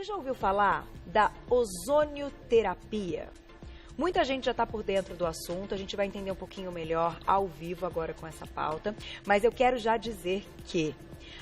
Você já ouviu falar da ozonioterapia? Muita gente já está por dentro do assunto, a gente vai entender um pouquinho melhor ao vivo agora com essa pauta, mas eu quero já dizer que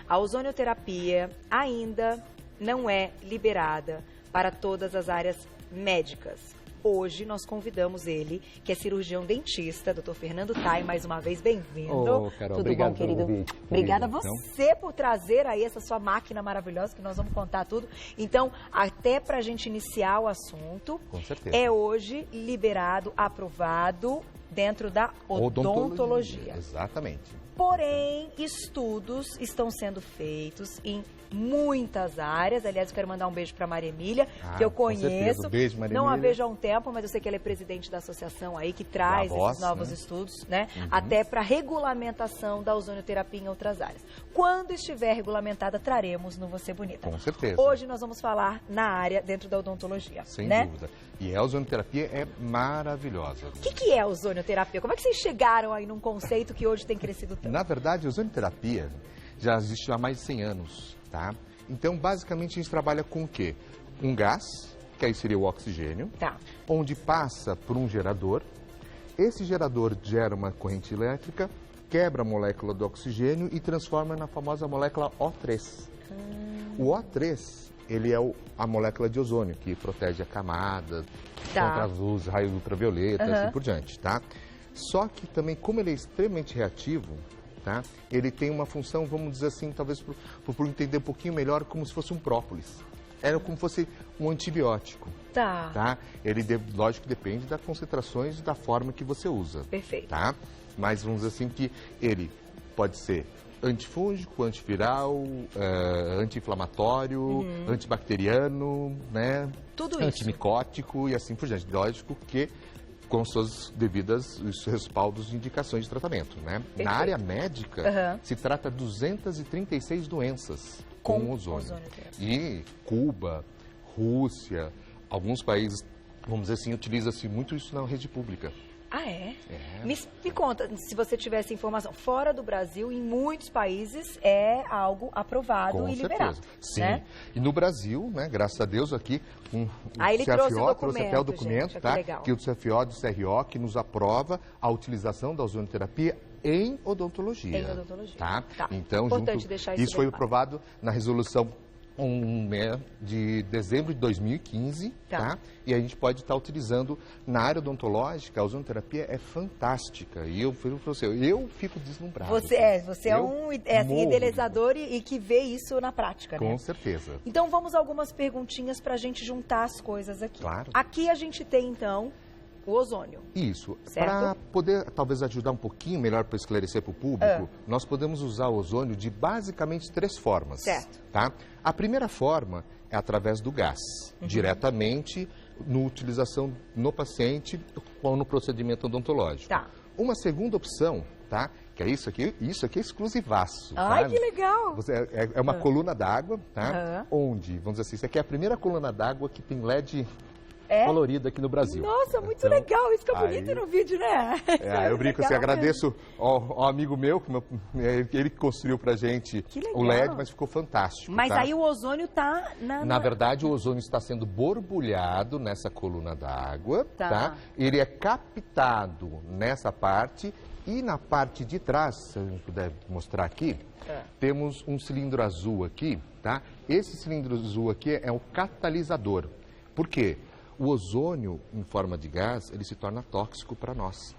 a ozonioterapia ainda não é liberada para todas as áreas médicas. Hoje nós convidamos ele, que é cirurgião dentista, Dr. Fernando Tai, mais uma vez, bem-vindo. Ô, Carol, tudo bom, querido? Obrigada a então, você por trazer aí essa sua máquina maravilhosa, que nós vamos contar tudo. Então, até para a gente iniciar o assunto, com certeza, é hoje liberado, aprovado dentro da odontologia. Exatamente. Porém, estudos estão sendo feitos em muitas áreas. Aliás, eu quero mandar um beijo para a Maria Emília, que eu conheço. Um beijo, Maria Não a Emília. vejo há um tempo, mas eu sei que ela é presidente da associação aí, que traz esses novos estudos, né? Até para regulamentação da ozonioterapia em outras áreas. Quando estiver regulamentada, traremos no Você Bonita. Com certeza. Hoje nós vamos falar na área dentro da odontologia. Sem né? dúvida. E a ozonioterapia é maravilhosa. O que é a ozonioterapia? Como é que vocês chegaram aí num conceito que hoje tem crescido tanto? Na verdade, a ozonioterapia já existe há mais de 100 anos, tá? Então, basicamente, a gente trabalha com o quê? Um gás, que aí seria o oxigênio, onde passa por um gerador. Esse gerador gera uma corrente elétrica, quebra a molécula do oxigênio e transforma na famosa molécula O3. O O3, ele é a molécula de ozônio, que protege a camada contra as luzes, raios ultravioletas e assim por diante, tá? Só que também, como ele é extremamente reativo, tá? Ele tem uma função, vamos dizer assim, talvez por entender um pouquinho melhor, como se fosse um própolis. Era como se fosse um antibiótico. Tá? Ele, lógico, depende das concentrações e da forma que você usa. Perfeito. Tá? Mas vamos dizer assim que ele pode ser antifúngico, antiviral, anti-inflamatório, antibacteriano, né? Tudo isso. Antimicótico e assim por diante. Lógico que com suas devidas os respaldos de indicações de tratamento, né? Na área médica, se trata de 236 doenças com ozônio. E Cuba, Rússia, alguns países, vamos dizer assim, utiliza-se muito isso na rede pública. Ah, é? Me conta, se você tivesse informação, fora do Brasil, em muitos países, é algo aprovado e liberado. Sim. Né? E no Brasil, né, graças a Deus, aqui, ele CFO trouxe até o documento, gente, tá? Que o CFO do CRO, que nos aprova a utilização da ozonioterapia em odontologia. Em odontologia. Tá? Então, importante deixar isso foi aprovado na resolução de dezembro de 2015, tá? E a gente pode estar utilizando na área odontológica. A ozonioterapia é fantástica. E eu fico deslumbrado. Você é um idealizador e que vê isso na prática, né? Com certeza. Então vamos a algumas perguntinhas para a gente juntar as coisas aqui. Claro. Aqui a gente tem, então, o ozônio. Isso. Para poder, talvez, ajudar um pouquinho melhor para esclarecer para o público, nós podemos usar o ozônio de basicamente 3 formas. Certo. Tá? A primeira forma é através do gás, diretamente na utilização no paciente ou no procedimento odontológico. Tá. Uma segunda opção, tá? Que é isso aqui é exclusivaço. Ai, tá? que legal! É uma coluna d'água, tá? Onde, vamos dizer assim, isso aqui é a primeira coluna d'água que tem LED colorida aqui no Brasil. Nossa, muito legal. Isso fica bonito no vídeo, né? Eu brinco assim, agradeço ao amigo meu, ele que construiu pra gente o LED, mas ficou fantástico. Mas aí o ozônio tá Na verdade, o ozônio está sendo borbulhado nessa coluna d'água, tá? Ele é captado nessa parte e na parte de trás, se a gente puder mostrar aqui, temos um cilindro azul aqui, tá? Esse cilindro azul aqui é o catalisador. Por quê? O ozônio, em forma de gás, ele se torna tóxico para nós.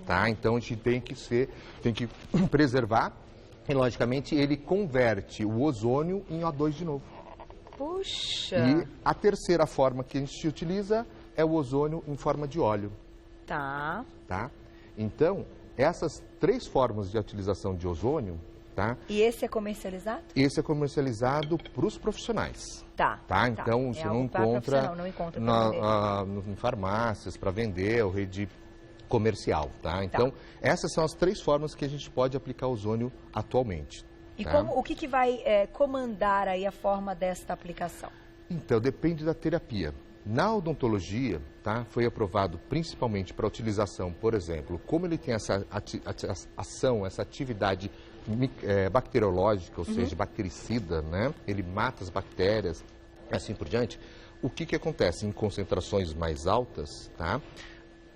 Tá? Então, a gente tem que preservar e, logicamente, ele converte o ozônio em O2 de novo. Puxa! E a terceira forma que a gente utiliza é o ozônio em forma de óleo. Tá. Então, essas 3 formas de utilização de ozônio, tá? E esse é comercializado? Esse é comercializado para os profissionais. Então, você não encontra em farmácias para vender, ou rede comercial, tá? Então, essas são as 3 formas que a gente pode aplicar ozônio atualmente. E o que vai comandar aí a forma desta aplicação? Então, depende da terapia. Na odontologia, tá, foi aprovado principalmente para utilização, por exemplo, como ele tem essa ação, essa atividade bacteriológica, ou seja, bactericida, né? Ele mata as bactérias, assim por diante, o que acontece? Em concentrações mais altas, tá?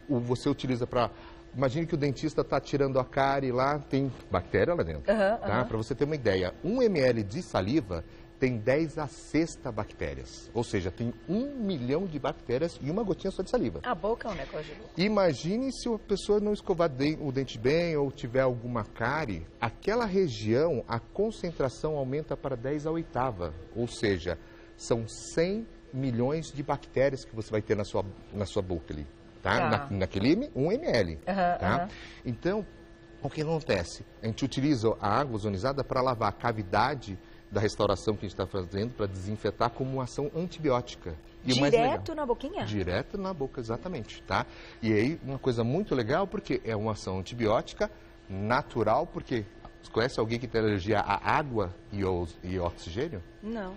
Você utiliza para... Imagine que o dentista está tirando a cárie lá, tem bactéria lá dentro, tá? Para você ter uma ideia, 1 ml de saliva tem 10 a 6 bactérias. Ou seja, tem 1 milhão de bactérias e uma gotinha só de saliva. A boca é um negócio de louco. Imagine se a pessoa não escovar o dente bem ou tiver alguma cárie, aquela região, a concentração aumenta para 10 a 8ª. Ou seja, são 100 milhões de bactérias que você vai ter na sua boca ali. Tá? Naquele 1 ml. Tá? Então, o que acontece? A gente utiliza a água ozonizada para lavar a cavidade da restauração que a gente está fazendo, para desinfetar como uma ação antibiótica. E direto na boquinha? Direto na boca, exatamente. Tá? E aí, uma coisa muito legal, porque é uma ação antibiótica natural, porque você conhece alguém que tem alergia à água e oxigênio? Não.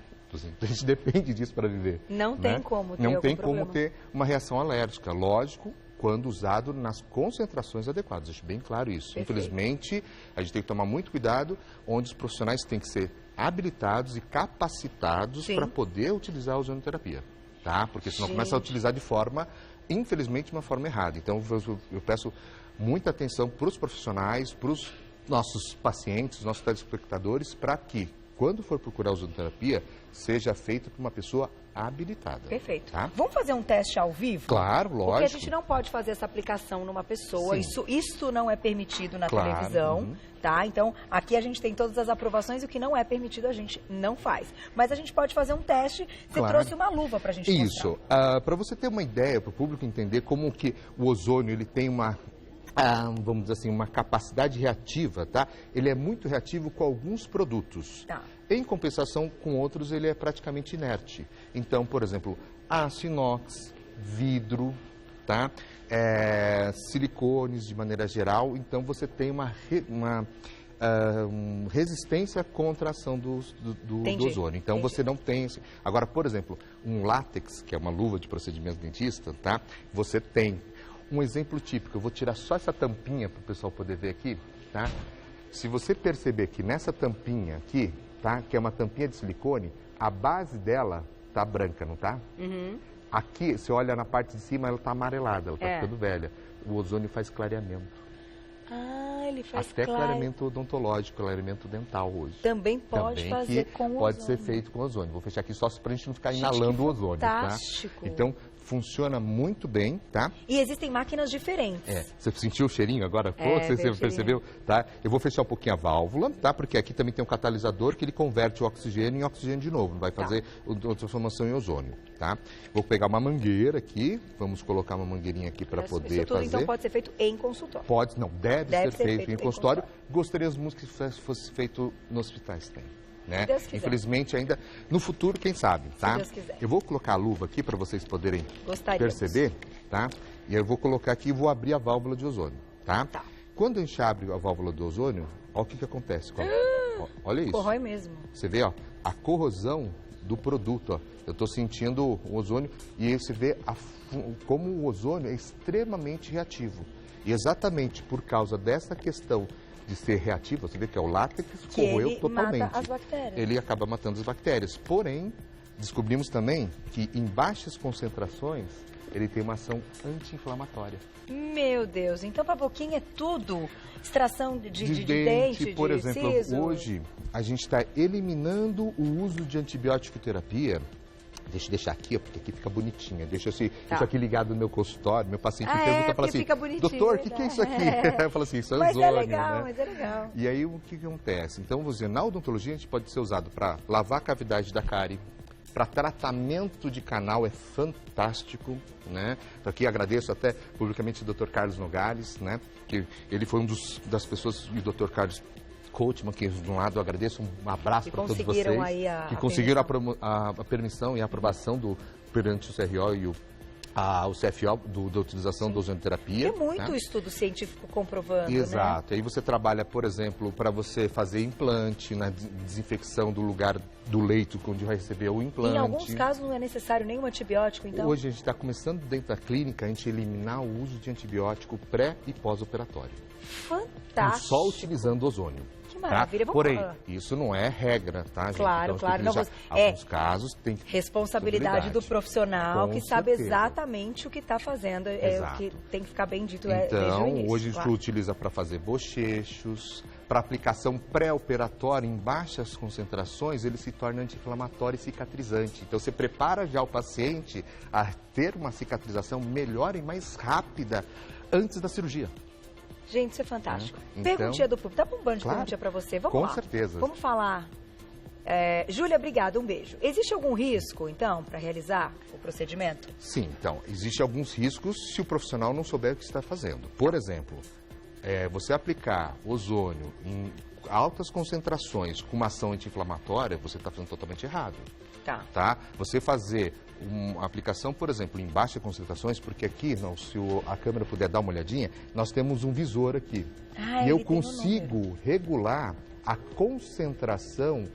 A gente depende disso para viver. Não tem como ter Não tem como ter uma reação alérgica. Lógico, quando usado nas concentrações adequadas. Acho bem claro isso. Perfeito. Infelizmente, a gente tem que tomar muito cuidado, onde os profissionais têm que ser habilitados e capacitados para poder utilizar a ozonioterapia. Tá? Porque senão começa a utilizar de forma, infelizmente, de uma forma errada. Então, eu peço muita atenção para os profissionais, para os nossos pacientes, nossos telespectadores, para que, quando for procurar ozonioterapia, seja feito por uma pessoa habilitada. Perfeito. Tá? Vamos fazer um teste ao vivo? Claro, lógico. Porque a gente não pode fazer essa aplicação numa pessoa. Isso não é permitido na televisão, tá? Então, aqui a gente tem todas as aprovações e o que não é permitido a gente não faz. Mas a gente pode fazer um teste. Você trouxe uma luva pra gente mostrar. Isso. Para você ter uma ideia, para o público entender como que o ozônio ele tem uma... vamos dizer assim, uma capacidade reativa, tá? Ele é muito reativo com alguns produtos. Tá. Em compensação, com outros, ele é praticamente inerte. Então, por exemplo, aço inox, vidro, tá? Silicones de maneira geral. Então, você tem uma resistência contra a ação do ozônio. Então, você não tem... Agora, por exemplo, um látex, que é uma luva de procedimento dentista, tá? Você tem... Um exemplo típico, eu vou tirar só essa tampinha para o pessoal poder ver aqui, tá? Se você perceber que nessa tampinha aqui, tá? Que é uma tampinha de silicone, a base dela tá branca, não tá? Aqui, você olha na parte de cima, ela tá amarelada, ela tá ficando velha. O ozônio faz clareamento. Ele faz até clareamento odontológico, clareamento dental hoje. Também pode fazer com ozônio. Pode ser feito com ozônio. Vou fechar aqui só para a gente não ficar inalando o ozônio, fantástico. Tá? Então, funciona muito bem, tá? E existem máquinas diferentes. Você sentiu o cheirinho agora? Você percebeu? Tá? Eu vou fechar um pouquinho a válvula, tá? Porque aqui também tem um catalisador que ele converte o oxigênio em oxigênio de novo. Não vai fazer a transformação em ozônio, tá? Vou pegar uma mangueira aqui. Vamos colocar uma mangueirinha aqui para poder isso tudo, fazer. Então pode ser feito em consultório? Pode, não. Deve ser feito em consultório. Gostaríamos que fosse feito nos hospitais também. Né? Infelizmente ainda no futuro, quem sabe, tá? Se Deus quiser. Eu vou colocar a luva aqui para vocês poderem perceber, tá? E eu vou colocar aqui e vou abrir a válvula de ozônio, tá? Quando a gente abre a válvula do ozônio, olha o que acontece. Olha isso. Corrói mesmo. Você vê, ó, a corrosão do produto, ó. Eu estou sentindo o ozônio e aí você vê como o ozônio é extremamente reativo. E exatamente por causa dessa questão de ser reativo, você vê que é o látex corroeu totalmente. Mata as bactérias. Ele acaba matando as bactérias. Porém, descobrimos também que em baixas concentrações ele tem uma ação anti-inflamatória. Meu Deus, então para a boquinha é tudo? Extração de dente, por exemplo, siso. Hoje a gente está eliminando o uso de antibiótico terapia. Deixa eu deixar aqui, porque aqui fica bonitinha. Deixa isso aqui ligado no meu consultório. Meu paciente me pergunta, fala assim, doutor, o que é isso aqui? Eu falo assim, isso é ozônio, mas é legal, mas é legal. E aí, o que acontece? Então, vou dizer, na odontologia, a gente pode ser usado para lavar a cavidade da cárie, para tratamento de canal, é fantástico, né? Aqui agradeço até publicamente o Dr. Carlos Nogales, né? Que ele foi das pessoas, e o Dr. Carlos Coachman, que de um lado eu agradeço, um abraço para todos vocês, que conseguiram a permissão e a aprovação perante o CRO e o CFO da utilização da ozonioterapia. Tem muito estudo científico comprovando, Exato. Aí você trabalha, por exemplo, para você fazer implante, na desinfecção do lugar do leito onde vai receber o implante. Em alguns casos não é necessário nenhum antibiótico, então? Hoje a gente está começando dentro da clínica a gente eliminar o uso de antibiótico pré e pós-operatório. Fantástico. Só utilizando ozônio. Que maravilha. Tá? Porém, isso não é regra, tá, gente? Claro, então, claro. Não, alguns casos tem responsabilidade do profissional com que sabe certeza. exatamente o que está fazendo. É o que tem que ficar bem dito desde o então, início. hoje a gente utiliza para fazer bochechos, para aplicação pré-operatória em baixas concentrações, ele se torna anti-inflamatório e cicatrizante. Então, você prepara já o paciente a ter uma cicatrização melhor e mais rápida antes da cirurgia. Gente, isso é fantástico. Então, perguntinha do público. Tá bombando de claro, perguntinha para você. Vamos lá. Com certeza. Vamos falar. Júlia, obrigada. Um beijo. Existe algum risco, então, para realizar o procedimento? Sim, então, existem alguns riscos se o profissional não souber o que está fazendo. Por exemplo, você aplicar ozônio em altas concentrações com uma ação anti-inflamatória, você está fazendo totalmente errado. Tá? Você fazer uma aplicação, por exemplo, em baixas concentrações, porque aqui, se a câmera puder dar uma olhadinha, nós temos um visor aqui. E eu consigo regular a concentração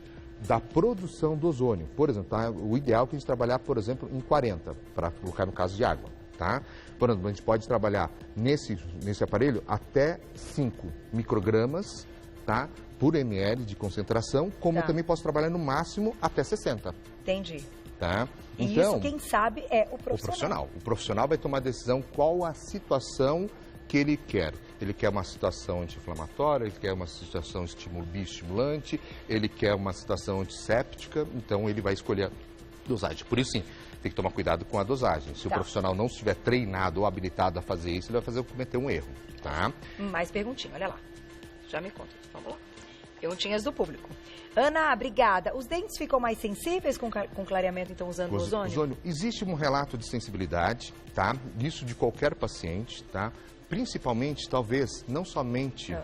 da produção do ozônio. Por exemplo, o ideal é que a gente trabalhar, por exemplo, em 40, para colocar no caso de água. Tá? Por exemplo, a gente pode trabalhar nesse aparelho até 5 microgramas, tá? Por ml de concentração, como também posso trabalhar no máximo até 60. Entendi. Tá? E então, isso quem sabe é o profissional. O profissional vai tomar a decisão qual a situação que ele quer. Ele quer uma situação anti-inflamatória, ele quer uma situação bioestimulante, ele quer uma situação antisséptica, então ele vai escolher a dosagem. Por isso, sim, tem que tomar cuidado com a dosagem. Se o profissional não estiver treinado ou habilitado a fazer isso, ele vai cometer um erro. Tá? Mais perguntinha, olha lá. Já me conta, vamos lá. Perguntinhas do público. Ana, obrigada. Os dentes ficam mais sensíveis com clareamento, então, usando ozônio? Existe um relato de sensibilidade, tá? Isso de qualquer paciente, tá? Principalmente, talvez, não somente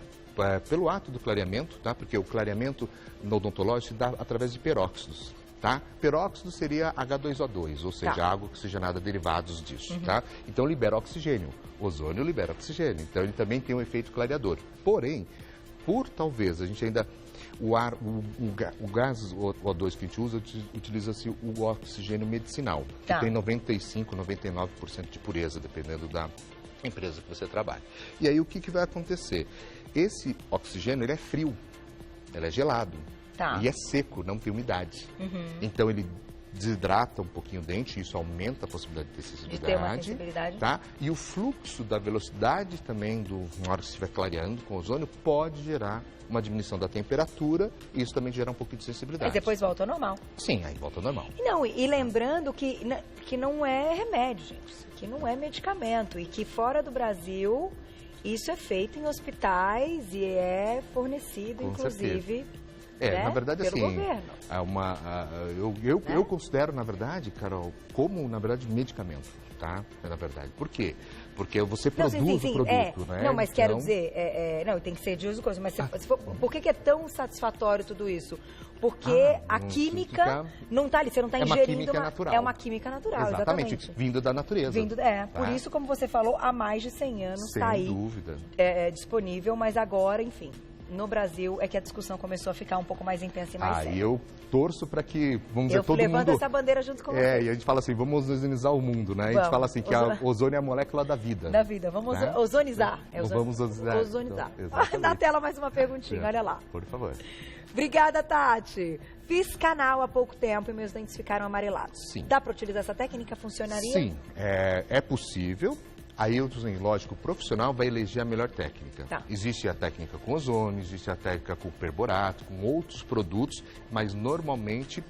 pelo ato do clareamento, tá? Porque o clareamento no odontológico se dá através de peróxidos, tá? Peróxido seria H2O2, ou seja, água oxigenada, derivados disso, tá? Então, libera oxigênio. Ozônio libera oxigênio, então ele também tem um efeito clareador. Porém, talvez a gente ainda, o gás O2 que a gente usa, utiliza-se o oxigênio medicinal, que tem 95, 99% de pureza, dependendo da empresa que você trabalha. E aí o que vai acontecer? Esse oxigênio, ele é frio, ele é gelado, e é seco, não tem umidade. Então ele desidrata um pouquinho o dente, isso aumenta a possibilidade de ter sensibilidade. De ter uma sensibilidade. Tá? E o fluxo da velocidade também, na hora que você estiver clareando com ozônio, pode gerar uma diminuição da temperatura e isso também gera um pouquinho de sensibilidade. Mas depois volta ao normal. Sim, aí volta ao normal. E lembrando que não é remédio, gente, que não é medicamento e que fora do Brasil isso é feito em hospitais e é fornecido, com inclusive... certeza. Na verdade, pelo assim, governo. Eu considero, na verdade, Carol, como, na verdade, medicamento, tá? Na verdade. Por quê? Porque você produz o produto, né? Não, mas quero dizer, tem que ser de uso coisa, mas por que é tão satisfatório tudo isso? Porque a química não está ali, você não está ingerindo... É uma química natural. É uma química natural, exatamente. Vindo da natureza. Por isso, como você falou, há mais de 100 anos está aí. Sem dúvida. Disponível, mas agora, enfim... No Brasil é que a discussão começou a ficar um pouco mais intensa e mais séria. E eu torço para que, vamos dizer, todo mundo... Eu levanto essa bandeira junto com você. E a gente fala assim, vamos ozonizar o mundo, né? A gente fala assim, que a ozônio é a molécula da vida. Da vida, vamos ozonizar. Vamos ozonizar. Na tela mais uma perguntinha, olha lá. Por favor. Obrigada, Tati. Fiz canal há pouco tempo e meus dentes ficaram amarelados. Sim. Dá para utilizar essa técnica? Funcionaria? Sim, é possível. Aí, lógico, o profissional vai eleger a melhor técnica. Existe a técnica com ozônio, existe a técnica com perborato, com outros produtos, mas normalmente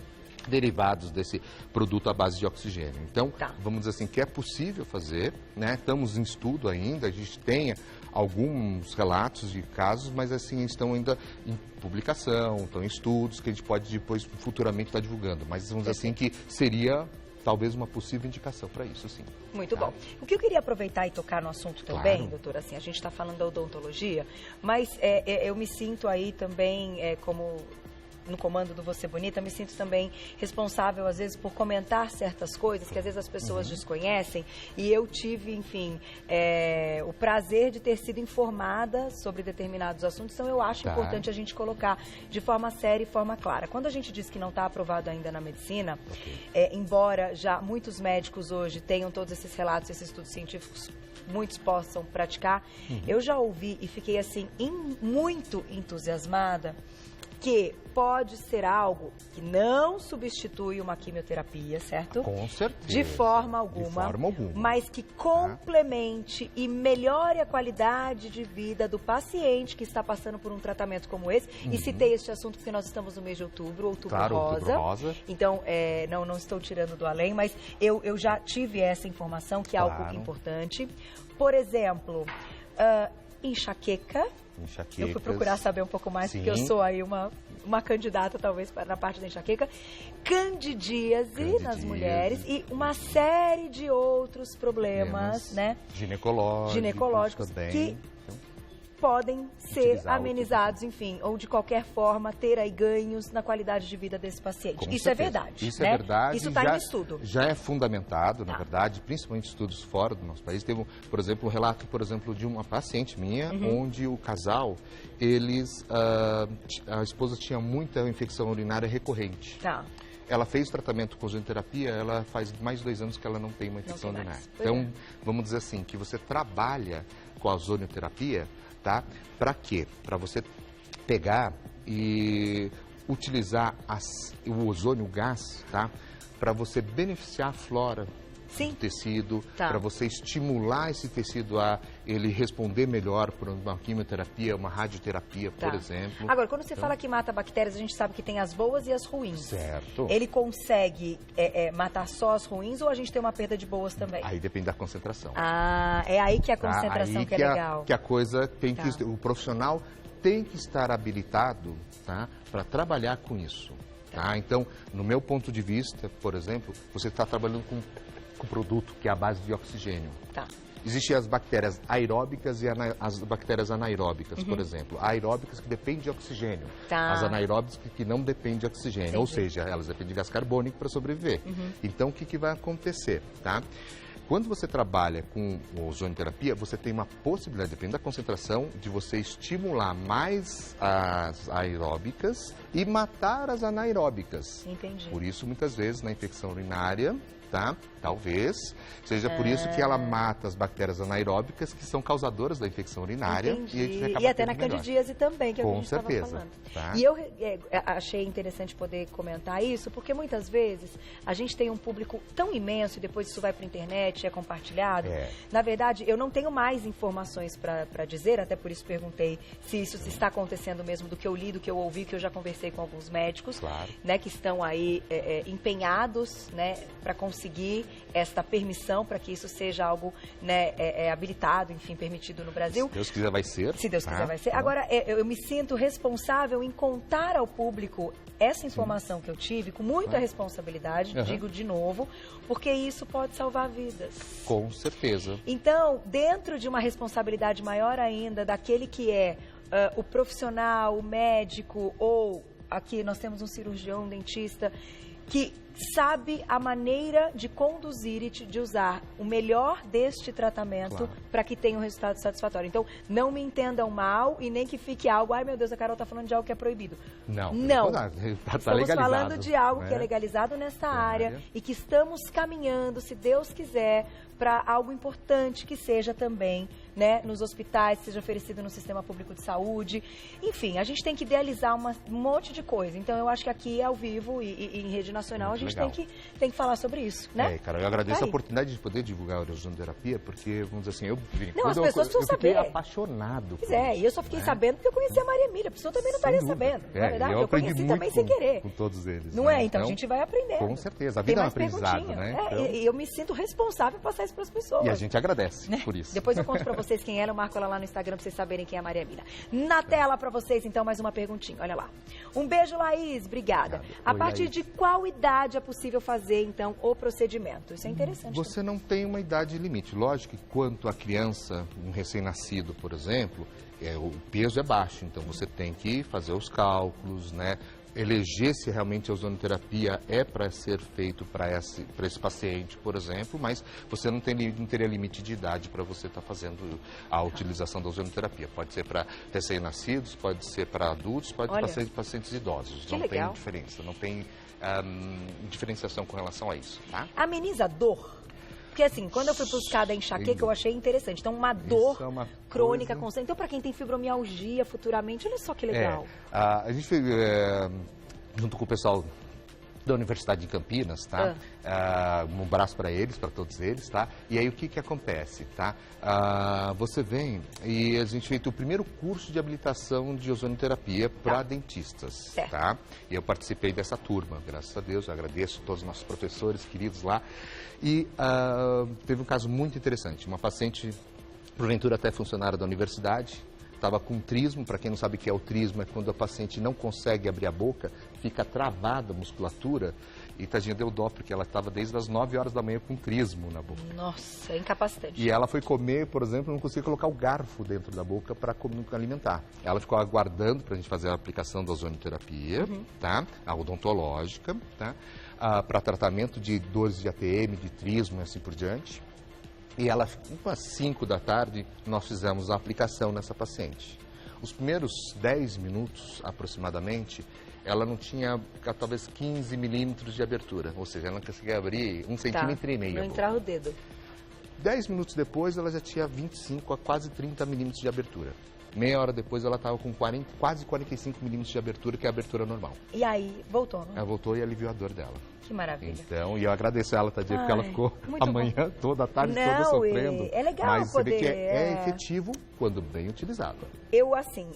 derivados desse produto à base de oxigênio. Então, vamos dizer assim, que é possível fazer, né? Estamos em estudo ainda, a gente tem alguns relatos de casos, mas assim, estão ainda em publicação, estão em estudos que a gente pode depois, futuramente, estar divulgando. Mas vamos dizer assim, que seria... talvez uma possível indicação para isso, sim. Muito bom. O que eu queria aproveitar e tocar no assunto também, doutora, assim, a gente está falando da odontologia, mas eu me sinto aí também como no comando do Você Bonita, me sinto também responsável, às vezes, por comentar certas coisas que às vezes as pessoas desconhecem. E eu tive, enfim, o prazer de ter sido informada sobre determinados assuntos. Então, eu acho importante a gente colocar de forma séria e forma clara. Quando a gente diz que não está aprovado ainda na medicina, embora já muitos médicos hoje tenham todos esses relatos, esses estudos científicos, muitos possam praticar, eu já ouvi e fiquei, assim, muito entusiasmada que pode ser algo que não substitui uma quimioterapia, certo? Com certeza. De forma alguma. De forma alguma. Mas que complemente e melhore a qualidade de vida do paciente que está passando por um tratamento como esse. E citei este assunto porque nós estamos no mês de outubro rosa. Outubro rosa. Então, não estou tirando do além, mas eu já tive essa informação, que é algo importante. Por exemplo, enxaqueca. Eu fui procurar saber um pouco mais, porque eu sou aí uma candidata, talvez, na parte da enxaqueca. Candidíase nas mulheres e uma série de outros problemas, né? Ginecológicos também. Que podem ser amenizados, enfim, ou de qualquer forma ter aí ganhos na qualidade de vida desse paciente. Isso é verdade. Isso é verdade. Isso está em estudo. Já é fundamentado, na verdade, principalmente estudos fora do nosso país. Teve, por exemplo, um relato, de uma paciente minha, onde o casal, a esposa tinha muita infecção urinária recorrente. Ela fez tratamento com ozonioterapia, ela faz mais de 2 anos que ela não tem uma infecção urinária. Então, vamos dizer assim, que você trabalha com a ozonioterapia, tá? Para quê? Para você pegar e utilizar o ozônio, o gás, tá? Para você beneficiar a flora do tecido, para você estimular esse tecido a ele responder melhor por uma quimioterapia, uma radioterapia, por exemplo. Agora, quando você fala que mata bactérias, a gente sabe que tem as boas e as ruins. Certo. Ele consegue matar só as ruins ou a gente tem uma perda de boas também? Aí depende da concentração. É aí que a concentração que é legal. Que a coisa tem que... O profissional tem que estar habilitado, tá, para trabalhar com isso. Tá? Então, no meu ponto de vista, por exemplo, você está trabalhando com produto que é a base de oxigênio. Existem as bactérias aeróbicas e as bactérias anaeróbicas, por exemplo. Aeróbicas que dependem de oxigênio. As anaeróbicas que não dependem de oxigênio. Ou seja, elas dependem de gás carbônico para sobreviver. Então, o que vai acontecer? Tá? Quando você trabalha com ozonioterapia, você tem uma possibilidade, dependendo da concentração, de você estimular mais as aeróbicas e matar as anaeróbicas. Entendi. Por isso, muitas vezes, na infecção urinária, talvez seja por isso que ela mata as bactérias anaeróbicas que são causadoras da infecção urinária. E até na candidíase também, que a gente estava falando. E eu achei interessante poder comentar isso, porque muitas vezes a gente tem um público tão imenso e depois isso vai para a internet, é compartilhado. Na verdade, eu não tenho mais informações para dizer, até por isso perguntei se isso está acontecendo mesmo, do que eu li, do que eu ouvi, que eu já conversei com alguns médicos, né, que estão aí empenhados, né, para conseguir esta permissão para que isso seja algo, né, habilitado, enfim, permitido no Brasil. Se Deus quiser vai ser. Se Deus quiser vai ser. Agora, eu me sinto responsável em contar ao público essa informação que eu tive, com muita responsabilidade, digo de novo, porque isso pode salvar vidas. Com certeza. Então, dentro de uma responsabilidade maior ainda daquele que é o profissional, o médico, ou aqui nós temos um cirurgião, um dentista, que sabe a maneira de conduzir e de usar o melhor deste tratamento para que tenha um resultado satisfatório. Então, não me entendam mal e nem que fique algo, ai meu Deus, a Carol está falando de algo que é proibido. Não. Estamos falando de algo que é legalizado nesta área e que estamos caminhando, se Deus quiser, para algo importante que seja também, né, nos hospitais, seja oferecido no sistema público de saúde. Enfim, a gente tem que idealizar um monte de coisa. Então, eu acho que aqui, ao vivo e em rede nacional, muito a gente tem que falar sobre isso, né? Cara, eu agradeço a oportunidade de poder divulgar a ozonioterapia, porque, vamos dizer assim, as pessoas precisam saber. Eu fiquei apaixonado. E eu só fiquei sabendo porque eu conheci a Maria Emília. A pessoa também não estaria sabendo. Na verdade, eu conheci também sem querer. Com todos eles. Não é? Então, a gente vai aprender. Com certeza. A vida é um aprendizado, né? E eu me sinto responsável por passar isso para as pessoas. E a gente agradece por isso. Depois eu conto para vocês quem ela, eu marco ela lá no Instagram para vocês saberem quem é a Maria Emília. Na tela para vocês, então, mais uma perguntinha. Olha lá. Um beijo, Laís. Obrigada. A partir de qual idade é possível fazer, então, o procedimento? Isso é interessante. Você não tem uma idade limite. Lógico que quanto a criança, um recém-nascido, por exemplo, o peso é baixo, então você tem que fazer os cálculos, né? eleger se realmente a ozonioterapia é para ser feito para esse paciente, por exemplo, mas você não teria limite de idade para você estar fazendo a utilização da ozonioterapia. Pode ser para recém-nascidos, pode ser para adultos, pode ser para pacientes idosos. Não tem diferença, não tem diferenciação com relação a isso, tá? Ameniza a dor? Porque assim, quando eu fui buscar da enxaqueca, eu achei interessante. Então, uma dor crônica constante. Então, para quem tem fibromialgia futuramente, olha só que legal. A gente fez, junto com o pessoal da Universidade de Campinas, tá? Um abraço para eles, para todos eles, tá? E aí o que acontece, tá? Você vem e a gente fez o primeiro curso de habilitação de ozonioterapia para dentistas, tá? E eu participei dessa turma, graças a Deus, eu agradeço a todos os nossos professores queridos lá. E teve um caso muito interessante, uma paciente, porventura até funcionária da universidade, estava com trismo. Para quem não sabe o que é o trismo, é quando a paciente não consegue abrir a boca, fica travada a musculatura, e tadinha deu dó, porque ela estava desde as 9 horas da manhã com trismo na boca. Nossa, é incapacitante. E ela foi comer, por exemplo, não conseguia colocar o garfo dentro da boca para alimentar. Ela ficou aguardando para a gente fazer a aplicação da ozonioterapia, tá? A odontológica, tá? Para tratamento de dores de ATM, de trismo e assim por diante. E ela, às 5 da tarde, nós fizemos a aplicação nessa paciente. Os primeiros 10 minutos, aproximadamente, ela não tinha talvez 15 milímetros de abertura. Ou seja, ela não conseguia abrir 1,5 centímetro. Não entrava o dedo. 10 minutos depois, ela já tinha 25 a quase 30 milímetros de abertura. Meia hora depois, ela estava com quase 45 milímetros de abertura, que é a abertura normal. E aí, voltou, não? Ela voltou e aliviou a dor dela. Que maravilha. Então, e eu agradeço a ela, tadinha, porque ela ficou a manhã toda, a tarde toda sofrendo. É legal mas poder... você vê que é efetivo quando bem utilizado. Eu, assim,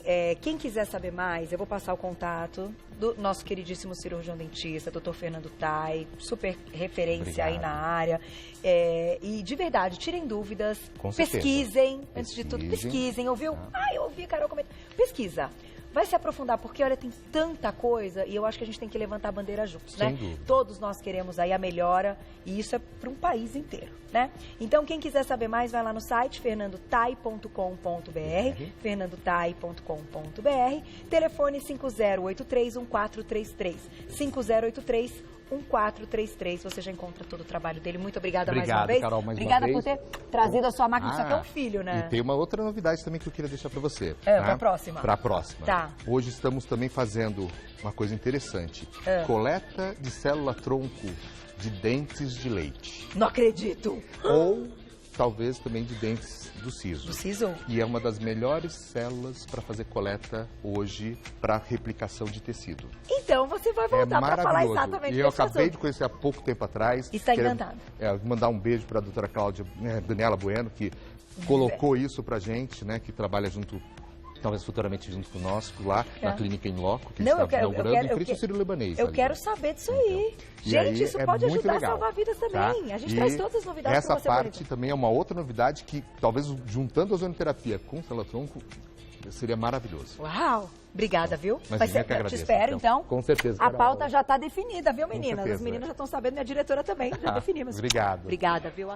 quem quiser saber mais, eu vou passar o contato do nosso queridíssimo cirurgião dentista, Dr. Fernando Tai, super referência aí na área. E, de verdade, tirem dúvidas, pesquisem, antes de tudo, pesquisem. Ouviu? Eu ouvi a Carol comentar. Pesquisa. Vai se aprofundar, porque, olha, tem tanta coisa e eu acho que a gente tem que levantar a bandeira juntos, né? Todos nós queremos aí a melhora e isso é para um país inteiro, né? Então, quem quiser saber mais, vai lá no site fernandotai.com.br, fernandotai.com.br, telefone 5083-1433, 5083-1433, você já encontra todo o trabalho dele. Muito obrigada mais uma vez. Carol, mais obrigada uma vez. por ter trazido a sua máquina, isso aqui é um filho, né? E tem uma outra novidade também que eu queria deixar para você. Para a próxima. Para a próxima. Tá. Hoje estamos também fazendo uma coisa interessante. Coleta de célula-tronco de dentes de leite. Não acredito! Ou talvez também de dentes do siso. Do siso? E é uma das melhores células para fazer coleta hoje para replicação de tecido. Então você vai voltar para falar exatamente e eu acabei de conhecer há pouco tempo atrás. Está encantado. Mandar um beijo para a doutora Cláudia Daniela Bueno, que colocou isso para a gente, né, que trabalha junto, talvez futuramente junto conosco lá na clínica em loco, que está inaugurando em frente ao Sírio-Libanês. Eu quero saber disso aí. Gente, isso pode ajudar a salvar vidas também. A gente traz todas as novidades. Essa parte também é uma outra novidade que talvez juntando a ozonioterapia com célula-tronco seria maravilhoso. Uau! Obrigada, viu? Mas eu te espero, então. Com certeza. A pauta já está definida, viu, meninas? As meninas já estão sabendo, minha diretora também, já definimos. Obrigado. Obrigada, viu?